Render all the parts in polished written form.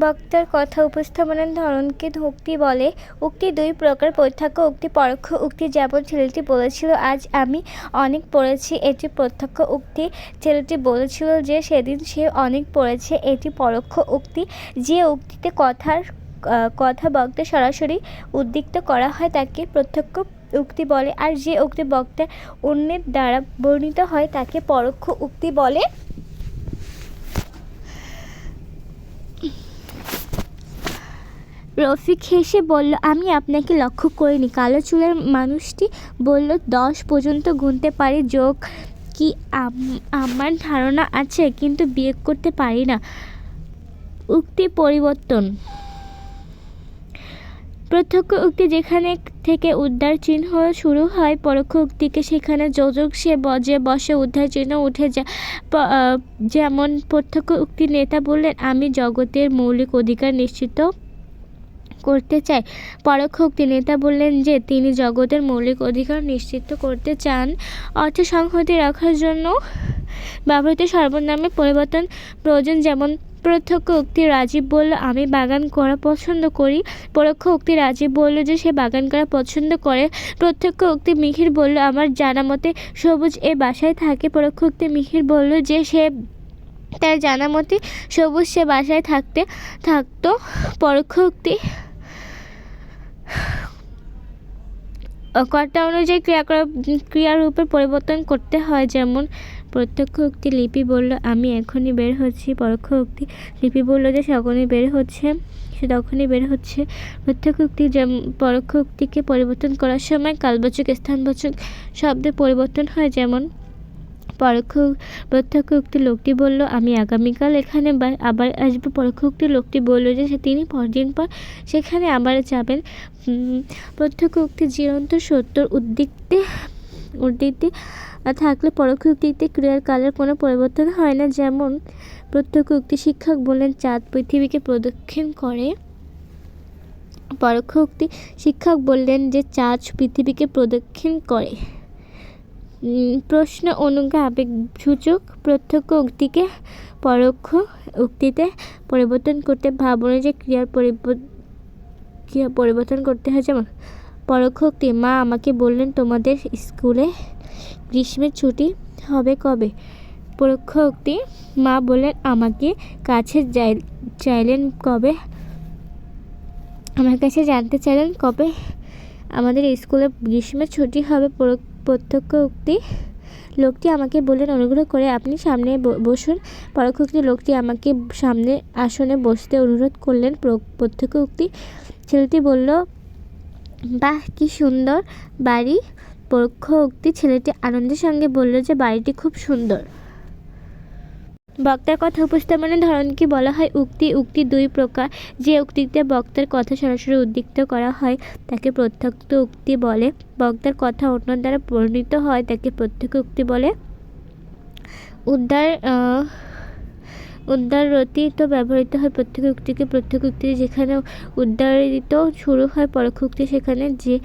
বক্তার কথা উপস্থাপনের ধরনকে উক্তি বলে। উক্তি দুই প্রকার, প্রত্যক্ষ উক্তি, পরোক্ষ উক্তি। যেমন ছেলেটি বলেছিল, আজ আমি অনেক পড়েছি, এটি প্রত্যক্ষ উক্তি। ছেলেটি বলেছিল যে সেদিন সে অনেক পড়েছে, এটি পরোক্ষ উক্তি। যে উক্তিতে কথা বক্তা সরাসরি উদ্দীপ্ত করা হয় তাকে প্রত্যক্ষ উক্তি বলে, আর যে উক্তি বক্তার অন্যের দ্বারা বর্ণিত হয় তাকে পরোক্ষ উক্তি বলে। রফিক হেসে বলল, আমি আপনাকে লক্ষ্য করিনি। কালো চুলের মানুষটি বলল, 10 পর্যন্ত গুনতে পারি, যোগ কি আমার ধারণা আছে, কিন্তু বিয়োগ করতে পারি না। উক্তি পরিবর্তন। প্রত্যক্ষ উক্তি যেখানে থেকে উদ্ধার চিহ্ন শুরু হয়, পরোক্ষ উক্তিকে সেখানে যোজক সে যে বসে উদ্ধার চিহ্ন উঠে যায়। যেমন প্রত্যক্ষ উক্তি নেতা বললেন, আমি জগতের মৌলিক অধিকার নিশ্চিত করতে চাই। পরোক্ষ উক্তি নেতা বললেন যে তিনি জগতের মৌলিক অধিকার নিশ্চিত করতে চান। অর্থ সংহতি রাখার জন্য ব্যবহৃত সর্বনামে পরিবর্তন প্রয়োজন। যেমন প্রত্যক্ষ উক্তি রাজীব বলল, আমি বাগান করা পছন্দ করি। পরোক্ষ উক্তি রাজীব বলল যে সে বাগান করা পছন্দ করে। প্রত্যক্ষ উক্তি মিহির বলল, আমার জানা মতে সবুজ এ বাসায় থাকে। পরোক্ষ উক্তি মিহির বলল যে তার জানা মতে সবুজ সে বাসায় থাকতো। পরোক্ষ উক্তি কর্তা অনুযায়ী ক্রিয়ারূপের পরিবর্তন করতে হয়। যেমন প্রত্যক্ষ উক্তি লিপি বলল, আমি এখনই বের হচ্ছি। পরোক্ষ উক্তি লিপি বলল যে সে তখনই বের হচ্ছে। প্রত্যক্ষ উক্তি পরোক্ষ উক্তিকে পরিবর্তন করার সময় কালবাচক স্থানবাচক শব্দে পরিবর্তন হয়। যেমন প্রত্যক্ষ উক্তি লোকটি বলল, আমি আগামীকাল এখানে আবার আসবো। পরোক্ষ উক্তি লোকটি বলল যে তিনি দিন পর সেখানে আবার যাবেন। প্রত্যক্ষ উক্তি চিরন্তন সত্যর উদ্ধৃতি থাকলে পরোক্ষ উক্তিতে ক্রিয়ার কালের কোনো পরিবর্তন হয় না। যেমন প্রত্যক্ষ উক্তি শিক্ষক বললেন, চাঁদ পৃথিবীকে প্রদক্ষিণ করে। পরোক্ষ উক্তি শিক্ষক বললেন যে চাঁদ পৃথিবীকে প্রদক্ষিণ করে। প্রশ্ন অনুজ্ঞা আবেগসূচক। প্রত্যক্ষ উক্তিকে পরোক্ষ উক্তিতে পরিবর্তন করতে ভাব অনুযায়ী ক্রিয়া পরিবর্তন করতে হয়। যেমন পরোক্ষ উক্তি, মা আমাকে বললেন তোমাদের স্কুলে গ্রীষ্মের ছুটি হবে কবে। পরোক্ষ উক্তি, মা বললেন আমাকে কাছে চাইলেন কবে, আমার কাছে জানতে চাইলেন কবে আমাদের স্কুলে গ্রীষ্মের ছুটি হবে। প্রত্যক্ষ উক্তি, লোকটি আমাকে বললেন অনুগ্রহ করে আপনি সামনে বসুন। পরোক্ষ উক্তি, লোকটি আমাকে সামনে আসনে বসতে অনুরোধ করলেন। প্রত্যক্ষ উক্তি, ছেলেটি বলল, বাহ কি সুন্দর বাড়ি। পরোক্ষ উক্তি, ছেলেটি আনন্দের সঙ্গে বলল যে বাড়িটি খুব সুন্দর। বক্তার কথা উপস্থাপনের ধরনকে বলা হয় উক্তি। উক্তি দুই প্রকার, যে উক্তিতে বক্তার কথা সরাসরি উদ্ধৃত করা হয় তাকে প্রত্যক্ষ উক্তি বলে। বক্তার কথা অন্য দ্বারা বর্ণিত হয় তাকে প্রত্যক্ষ উক্তি বলে। উদ্ধারতিত ব্যবহৃত হয় প্রত্যক্ষ উক্তিকে। প্রত্যক্ষ উক্তি যেখানে উদ্ধারিত শুরু হয় পরোক্ষ উক্তি, সেখানে যে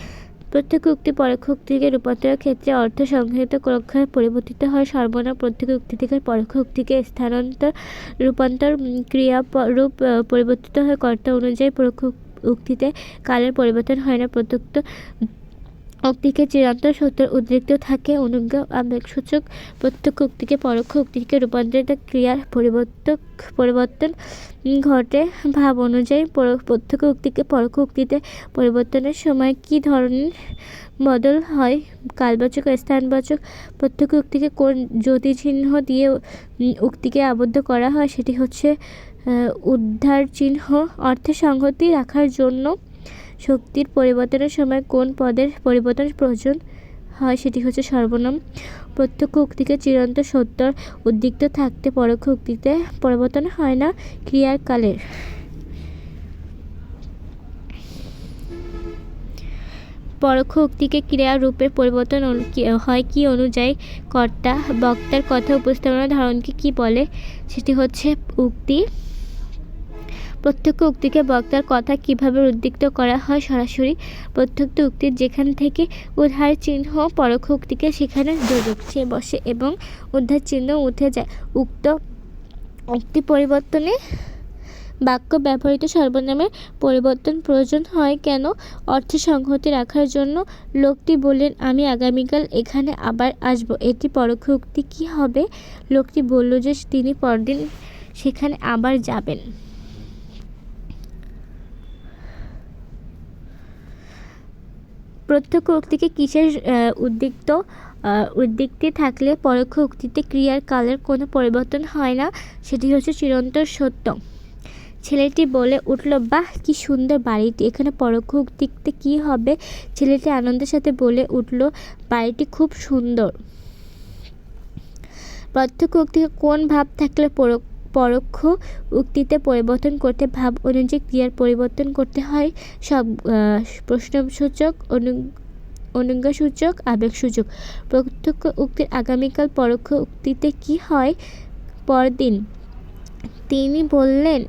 প্রত্যক্ষ উক্তি পরোক্ষ উক্তিকে রূপান্তরের ক্ষেত্রে অর্থ সংহিত রক্ষায় পরিবর্তিত হয়। সর্বনাম প্রত্যক্ষ উক্তি থেকে পরোক্ষ উক্তিকে রূপান্তর ক্রিয়ারূপ পরিবর্তিত হয় কর্তা অনুযায়ী। পরোক্ষ উক্তিতে কালের পরিবর্তন হয় না। প্রত্যক্ষ উক্তিকে চিরন্তন সত্যের উদ্বৃত্ত থাকে। অনুজ্ঞা আবেগসূচক। প্রত্যক্ষ উক্তিকে পরোক্ষ উক্তিকে রূপান্তরিত ক্রিয়ার পরিবর্তন ঘটে ভাব অনুযায়ী। প্রত্যক্ষ উক্তিকে পরোক্ষ উক্তিতে পরিবর্তনের সময় কি ধরনের বদল হয়, কালবাচক স্থানবাচক। প্রত্যক্ষ উক্তিকে কোন জ্যোতিচিহ্ন দিয়ে উক্তিকে আবদ্ধ করা হয়, সেটি হচ্ছে উদ্ধার চিহ্ন। অর্থে সংহতি রাখার জন্য শক্তির পরিবর্তনের সময় কোন পদের পরিবর্তন প্রয়োজন হয়, সেটি হচ্ছে সর্বনাম। প্রত্যক্ষ উক্তিকে চিরন্তন সত্যর উদ্দীপ্ত থাকতে পরোক্ষ উক্তিতে পরিবর্তন হয় না ক্রিয়ার কালের। পরোক্ষ উক্তিকে ক্রিয়ারূপের পরিবর্তন হয় কি অনুযায়ী কর্তা বক্তার কথা উপস্থাপনের ধরনকে কি বলে, সেটি হচ্ছে উক্তি। প্রত্যক্ষ উক্তিকে বক্তার কথা কিভাবে উদ্ধৃত করা হয়, সরাসরি। প্রত্যক্ষ উক্তির যেখান থেকে উদ্ধার চিহ্ন পরোক্ষ উক্তিকে সেখানে যোজক সে বসে এবং উদ্ধার চিহ্ন উঠে যায়। উক্ত উক্তি পরিবর্তনে বাক্য ব্যবহৃত সর্বনামের পরিবর্তন প্রয়োজন হয় কেন? অর্থ সংহতি রাখার জন্য। লোকটি বললেন, আমি আগামীকাল এখানে আবার আসব। এটি পরোক্ষ উক্তি কী হবে? লোকটি বলল যে তিনি পরদিন সেখানে আবার যাবেন। প্রত্যক্ষ উক্তিকে কিসের উদ্দীক্তি থাকলে পরোক্ষ উক্তিতে ক্রিয়ার কালের কোনো পরিবর্তন হয় না? সেটি হচ্ছে চিরন্তর সত্য। ছেলেটি বলে উঠল, বাহ, কি সুন্দর বাড়িটি। এখানে পরোক্ষ উক্তিতে কী হবে? ছেলেটি আনন্দের সাথে বলে উঠল, বাড়িটি খুব সুন্দর। প্রত্যক্ষ উক্তিকে কোন ভাব থাকলে পরোক্ষ উক্তিতে পরিবর্তন করতে ভাব অনুযায়ী ক্রিয়ার পরিবর্তন করতে হয়? সব প্রশ্নসূচক, অনুজ্ঞাসূচক, আবেগসূচক। প্রত্যক্ষ উক্তির আগামীকাল পরোক্ষ উক্তিতে কি হয়? পরদিন। তিনি বললেন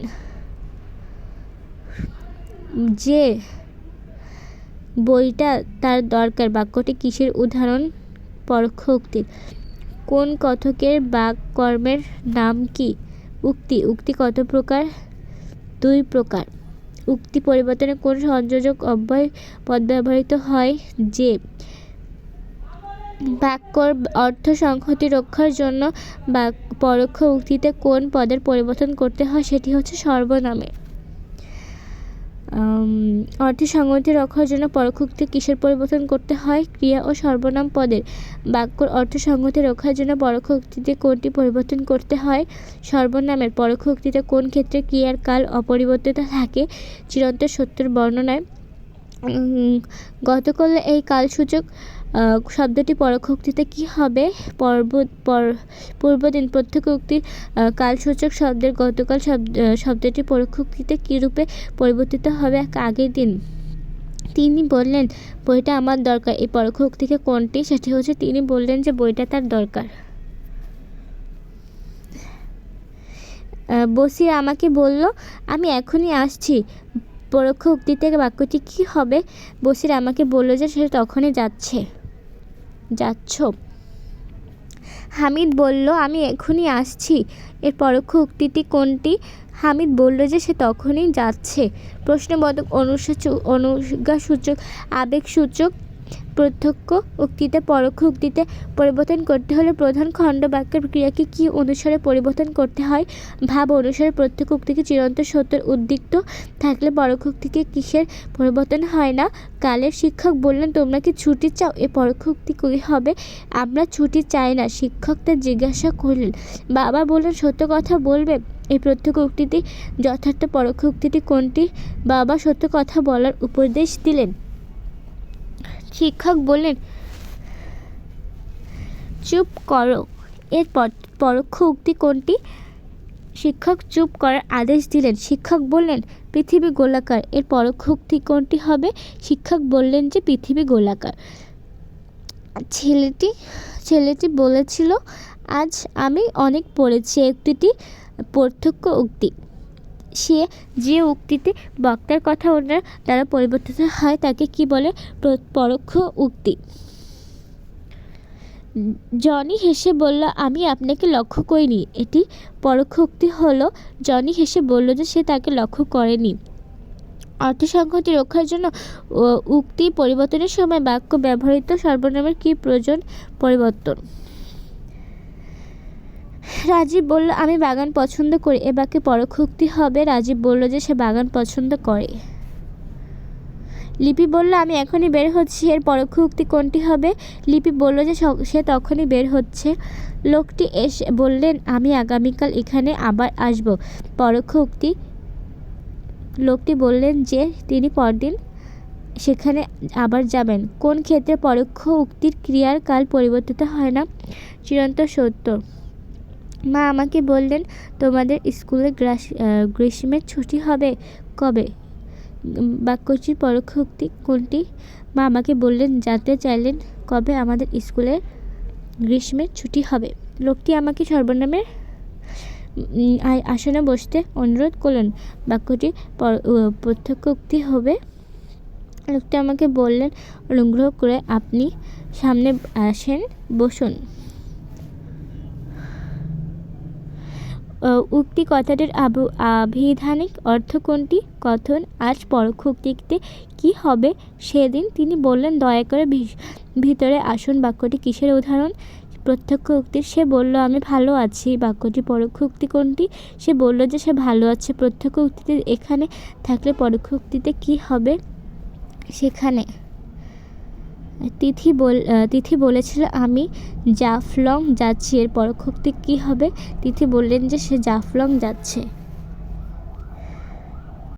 যে বইটা তার দরকার। বাক্যটি কিসের উদাহরণ? পরোক্ষ উক্তির। কোন কথকের বাক্যকর্মের নাম কি? উক্তি। উক্তি কত প্রকার? 2 প্রকার। উক্তি পরিবর্তনে কোন সংযোজক অব্যয় পদ ব্যবহৃত হয়? যে। বাক্যর অর্থ সংহতি রক্ষার জন্য পরোক্ষ উক্তিতে কোন পদের পরিবর্তন করতে হয়? সেটি হচ্ছে সর্বনামে। অর্থ সংহতি রক্ষার জন্য পরোক্ষ উক্তিতে কিসের পরিবর্তন করতে হয়? ক্রিয়া ও সর্বনাম পদের। বাক্যর অর্থ সংহতি রক্ষার জন্য পরোক্ষ উক্তিতে কোনটি পরিবর্তন করতে হয়? সর্বনামের। পরোক্ষ উক্তিতে কোন ক্ষেত্রে ক্রিয়ার কাল অপরিবর্তিত থাকে? চিরন্তর সত্যের বর্ণনায়। গতকাল এই কালসূচক শব্দটি পরোক্ষ উক্তিতে কী হবে? পূর্বদিন। প্রত্যক্ষ উক্তির কালসূচক শব্দের গতকাল শব্দটি পরোক্ষ উক্তিতে কী রূপে পরিবর্তিত হবে? আগের দিন। তিনি বললেন, বইটা আমার দরকার। এই পরোক্ষ উক্তিকে কোনটি? সেটি হচ্ছে তিনি বললেন যে বইটা তার দরকার। বসির আমাকে বলল, আমি এখনই আসছি। পরোক্ষ উক্তি থেকে বাক্যটি কী হবে? বসির আমাকে বলল যে সে তখনই যাচ্ছ। হামিদ বলল, আমি এখনই আসছি। এর পরোক্ষ উক্তিটি কোনটি? হামিদ বলল যে সে তখনই যাচ্ছে। প্রশ্নবোধক, অনুজ্ঞাসূচক, আবেগসূচক। প্রত্যক্ষ উক্তিতে পরোক্ষ উক্তিতে পরিবর্তন করতে হলে প্রধান খণ্ড বাক্যের ক্রিয়াকে কি অনুসারে পরিবর্তন করতে হয়? ভাব অনুসারে। প্রত্যক্ষ উক্তিকে চিরন্তর সত্যের উদ্দীক্ত থাকলে পরোক্ষ উক্তিকে কিসের পরিবর্তন হয় না? কালের। শিক্ষক বললেন, তোমরা কি ছুটি চাও? এ পরোক্ষ উক্তি কী হবে? আমরা ছুটি চাই না। শিক্ষক তা জিজ্ঞাসা করলেন। বাবা বললেন, সত্য কথা বলবে। এই প্রত্যক্ষ উক্তিটি যথার্থ। পরোক্ষ উক্তিটি কোনটি? বাবা সত্য কথা বলার উপদেশ দিলেন। শিক্ষক বললেন, চুপ করো। এর পরোক্ষ উক্তি কোনটি? শিক্ষক চুপ করার আদেশ দিলেন। শিক্ষক বললেন, পৃথিবী গোলাকার। এর পরোক্ষ উক্তি কোনটি হবে? শিক্ষক বললেন যে পৃথিবী গোলাকার। ছেলেটি বলেছিল, আজ আমি অনেক পড়েছি। উক্তিটি প্রত্যক্ষ উক্তি। যে উক্তিতে বক্তার কথা অন্যের দ্বারা পরিবর্তিত হয় তাকে কি বলে? পরোক্ষ উক্তি। জনি হেসে বলল, আমি আপনাকে লক্ষ্য করিনি। এটি পরোক্ষ উক্তি হলো। জনি হেসে বলল যে সে তাকে লক্ষ্য করেনি। অর্থ সংহতি রক্ষার জন্য উক্তি পরিবর্তনের সময় বাক্য ব্যবহৃত সর্বনামের কি প্রয়োজন? পরিবর্তন। রাজীব বলল, আমি বাগান পছন্দ করি। এ বাক্যে পরোক্ষ উক্তি হবে। রাজীব বলল যে সে বাগান পছন্দ করে। লিপি বলল, আমি এখনই বের হচ্ছি। এর পরোক্ষ উক্তি কোনটি হবে? লিপি বলল যে সে তখনই বের হচ্ছে। লোকটি এসে বললেন, আমি আগামীকাল এখানে আবার আসব। পরোক্ষ উক্তি। লোকটি বললেন যে তিনি পরদিন সেখানে আবার যাবেন। কোন ক্ষেত্রে পরোক্ষ উক্তির ক্রিয়ার কাল পরিবর্তিত হয় না? চিরন্তর সত্য। মা আমাকে বললেন, তোমাদের স্কুলে গ্রীষ্মের ছুটি হবে কবে? বাক্যটির পরোক্ষ উক্তি কোনটি? মা আমাকে বললেন, জানতে চাইলেন কবে আমাদের স্কুলে গ্রীষ্মের ছুটি হবে। লোকটি আমাকে সর্বনামের আসনে বসতে অনুরোধ করলেন। বাক্যটি প্রত্যক্ষ উক্তি হবে। লোকটি আমাকে বললেন, অনুগ্রহ করে আপনি সামনে আসেন, বসুন। উক্তি কথাটির আভিধানিক অর্থ কোনটি? কথন। আজ পরোক্ষোক্তিতে কি হবে সেদিন তিনি বললেন দয়া করে ভিতরে আসুন বাক্যটি কিসের উদাহরণ? প্রত্যক্ষ উক্তির। সে বলল আমি ভালো আছি বাক্যটি পরোক্ষ উক্তি কোনটি? সে বলল যে সে ভালো আছে। প্রত্যক্ষ উক্তিতে এখানে থাকলে পরোক্ষ উক্তিতে কী হবে? সেখানে তিথি বলেছিল আমি জাফলং যাচ্ছি, এর পরোক্ষ উক্তি কী হবে? তিথি বললেন যে সে জাফলং যাচ্ছে।